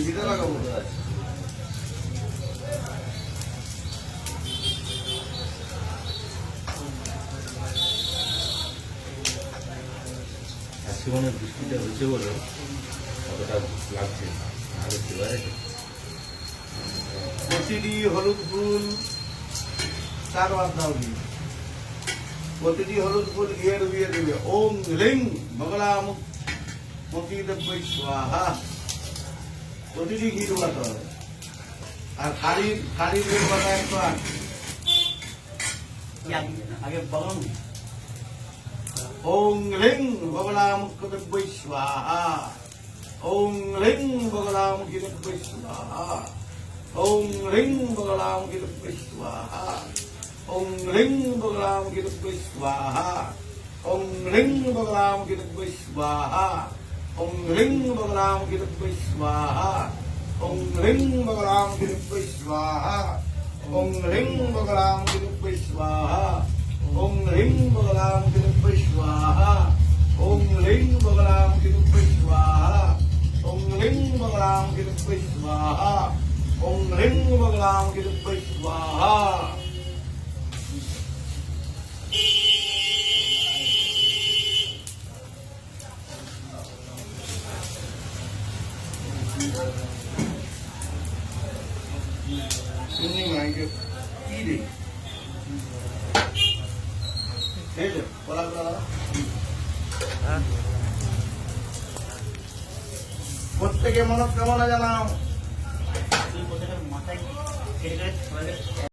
দিতে লাগাবো গাছ। আজকে মনে হয় বৃষ্টিটা হয়েছে বলে অতটা লাগছে না, আরো সেবারে প্রতিটি হলুদ ফুল 4 বার দাও দিন। প্রতিটি হলুদ ফুল ঘিয়ে ডুবিয়ে দেবে। ওম হ্লিং মঙ্গলামুখী দেব্যৈ স্বাহা। প্রতিটি ঘি ডুবাতে হবে। আর কারি বের কথা 108। আগে বলুন। ওম হ্লিং মঙ্গলামুখী দেব্যৈ স্বাহা। ওম হ্লিং মঙ্গলামুখী দেব্যৈ স্বাহা। ওম হ্লিং মঙ্গলামুখী দেব্যৈ স্বাহা। ওম হ্লিং মঙ্গলামুখী দেব্যৈ স্বাহা। ওম হ্লিং মঙ্গলামুখী দেব্যৈ স্বাহা। ওম হ্লিং মঙ্গলামুখী দেব্যৈ স্বাহা। ওম হ্লিং মঙ্গলামুখী দেব্যৈ স্বাহা। ওম হ্লিং মঙ্গলামুখী দেব্যৈ স্বাহা। ওম হ্লিং মঙ্গলামুখী দেব্যৈ স্বাহা। ওম হ্লিং মঙ্গলামুখী দেব্যৈ স্বাহা। ওম হ্লিং মঙ্গলামুখী দেব্যৈ স্বাহা। ওম হ্লিং মঙ্গলামুখী দেব্যৈ স্বাহা। শুনি মাইকে কি রে এই যে বলা প্রত্যেকে মনস্কামনা জানাও। মাথায় কেটে